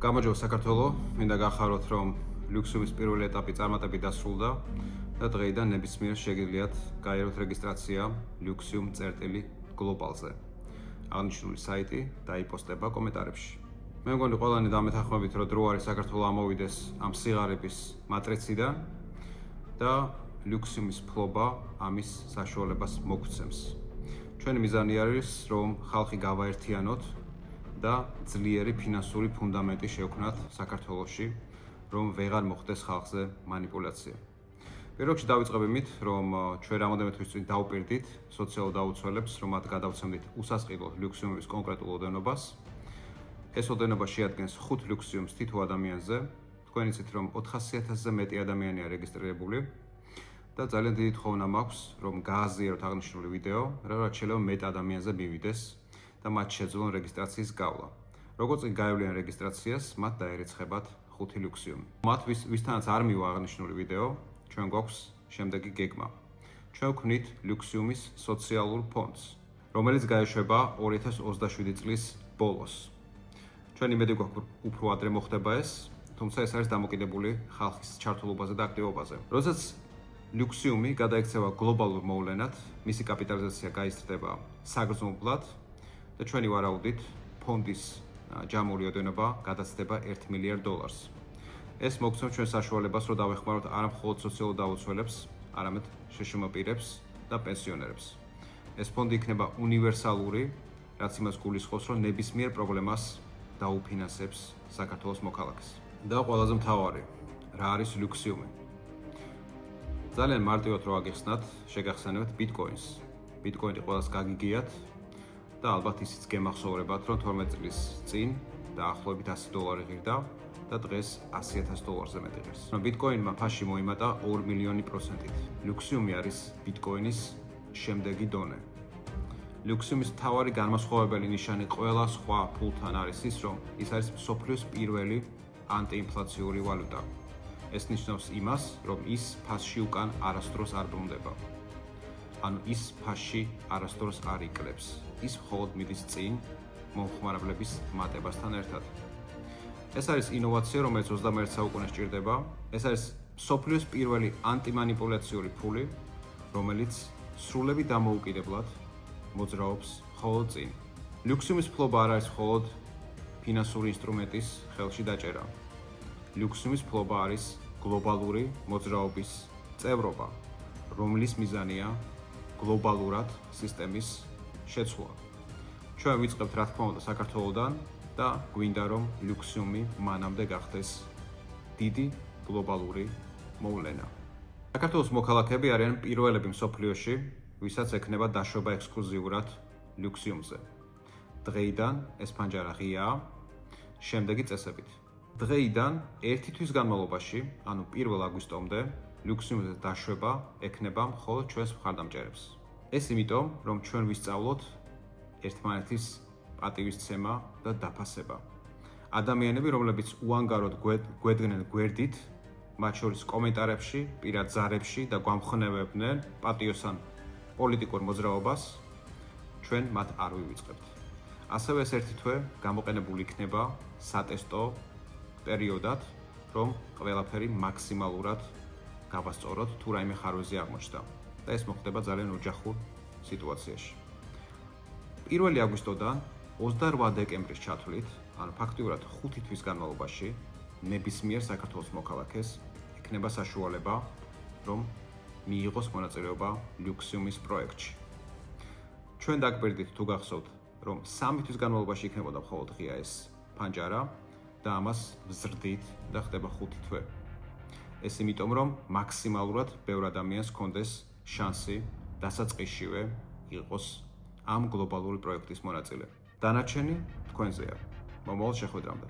გამარჯობა საქართველო, მინდა გახაროთ, რომ ლუქსუმის პირველი ეტაპი წარმატებით დასრულდა და დღეიდან ნებისმიერ შეგიძლიათ გაიაროთ რეგისტრაცია luxium.global-ზე. აღნიშნული საიტი დაიპოსტება კომენტარებში. მე მგონი ყველანი დამეთანხმებით, რომ დრო არის საქართველო ამოვიდეს ამ სიღარიბის მატრიციდან და ლუქსუმის ფლობა ამის საშუალებას მოგცემს. ჩვენი მიზანი არის, რომ ხალხი გავაერთიანოთ და ძლიერი ფინანსური ფუნდამენტი შევქმნათ საქართველოში, რომ ვეღარ მოხდეს ხალხზე манипуляცია. პირველ რიგში დავიწყებ იმით, რომ ჩვენ რამოდენიმე თვის წინ დავუპირდით სოციალურ დაუცველებს, რომ მათ გადავცემდით უსასყიდლო ლუქსიუმის კონკრეტულ ოდენობას. ეს ოდენობა შეადგენს 5 ლუქსიუმს თითო ადამიანზე. თქვენ იცით, რომ 400,000-ზე მეტი ადამიანია რეგისტრირებული და ძალიან დიდი თხოვნა მაქვს, რომ გააზიაროთ აღნიშნული ვიდეო, რაც შეიძლება მეტ ადამიანზე მივიდეს და მათ შეძლონ რეგისტრაციის გავლა. როგორც კი გაევლიან რეგისტრაციას, მათ დაერეცხებათ 5 ლუქსიუმი. მათ ვისთანაც არ მივა აღნიშნული ვიდეო, ჩვენ გვაქვს შემდეგი გეგმა. ჩვენ ვქმნით ლუქსიუმის სოციალურ ფონდს, რომელიც გაეშვება 2027 წლის ბოლოს. ჩვენ იმედი გვაქვს უფრო ადრე მოხდება ეს, თუმცა ეს არის დამოკიდებული ხალხის ჩართულობაზე და აქტივობაზე. როდესაც ლუქსიუმი გადაიქცევა გლობალურ მოვლენად, მისი კაპიტალიზაცია გაიზრდება საგრძნობლად და ჩვენი ვარაუდით ფონდის ჯამური ოდენობა გადაცდება $1 მილიარდ. ეს მოგცემს ჩვენ საშუალებას, რომ დავეხმაროთ არა მხოლოდ სოციალურ დაუცველებს, არამედ შშმ პირებს და პენსიონერებს. ეს ფონდი იქნება უნივერსალური, რაც იმას გულისხმობს, რომ ნებისმიერ პრობლემას დაუფინანსებს საქართველოს მოქალაქეს. და ყველაზე მთავარი, რა არის ლუქსიუმი? ძალიან მარტივად რო აგიხსნათ, შეგახსენებთ ბიტკოინს. ბიტკოინი ყველას გაგიგიათ და ალბათ ისიც გემახსოვრებათ, რომ 12 წლის წინ დაახლოებით $100 ღირდა და დღეს $100,000-ზე მეტი ღირს. ბიტკოინმა ფასში მოიმატა 2,000,000%-ით. ლუქსიუმი არის ბიტკოინის შემდეგი დონე. ლუქსიუმის მთავარი განმასხვავებელი ნიშანი ყველა სხვა ფულთან არის ის, რომ ის არის მსოფლიოს პირველი ანტიინფლაციური ვალუტა. ეს ნიშნავს იმას, რომ ის ფასში უკან არასდროს არ ბრუნდება. ანუ ის ფასში არასდროს არ იკლებს. ის მხოლოდ მიდის წინ მომხმარებლების მატებასთან ერთად. ეს არის ინოვაცია, რომელიც 21 საუკუნეს ჭირდება. ეს არის მსოფლიოს პირველი ანტიმანიპულაციური ფული, რომელიც სრულებით დამოუკიდებლად მოძრაობს მხოლოდ წინ. ლუქსიუმის ფლობა არ არის მხოლოდ ფინანსური ინსტრუმენტის ხელში დაჭერა. ლუქსიუმის ფლობა არის გლობალური მოძრაობის წევრობა, რომლის მიზანია გლობალურად სისტემის შეცვლა. ჩვენ ვიწყებთ რა თქმა უნდა საქართველოდან და გვინდა რომ ლუქსიუმი მანამდე გახდეს დიდი გლობალური მოვლენა. საქართველოს მოქალაქეები არიან პირველები მსოფლიოში, ვისაც ექნება დაშვება ექსკლუზიურად ლუქსიუმზე. დღეიდან ეს ფანჯარა ღიაა შემდეგი წესებით. დღეიდან 1 თვის განმავლობაში, ანუ 1 აგვისტომდე, ლუქსიუმზე დაშვება ექნება მხოლოდ ჩვენს მხარდამჭერებს. ეს იმიტომ, რომ ჩვენ ვისწავლოთ ერთმანეთის პატივისცემა და დაფასება. ადამიანები, რომლებიც უანგაროდ გვედგნენ გვერდით, მათ შორის კომენტარებში, პირად ზარებში და გვამხნევებდნენ პატიოსან პოლიტიკურ მოძრაობას, ჩვენ მათ არ ვივიწყებთ. ასევე ეს ერთი თვე გამოყენებული იქნება სატესტო პერიოდად, რომ ყველაფერი მაქსიმალურად გავასწოროთ თუ რაიმე ხარვეზე აღმოჩნდა და ეს მოხდება ძალიან ოჯახურ სიტუაციაში. 1 აგვისტოდან 28 დეკემბრის ჩათვლით, ანუ ფაქტიურად 5 თვის განმავლობაში, ნებისმიერ საქართველოს მოქალაქეს ექნება საშუალება, რომ მიიღოს მონაწილეობა ლუქსიუმის პროექტში. ჩვენ დაგვერდით თუ გახსოვთ, რომ 3 თვის განმავლობაში იქნებოდა მხოლოდ ღია ეს ფანჯარა და ამას ვზრდით და ხდება 5 თვე. ეს იმიტომ, რომ მაქსიმალურად ბევრ ადამიანს ჰქონდეს შანსი დასაწყისშივე იყოს ამ გლობალური პროექტის მონაწილე. დანარჩენი თქვენზეა. მომავალ შეხვედრამდე.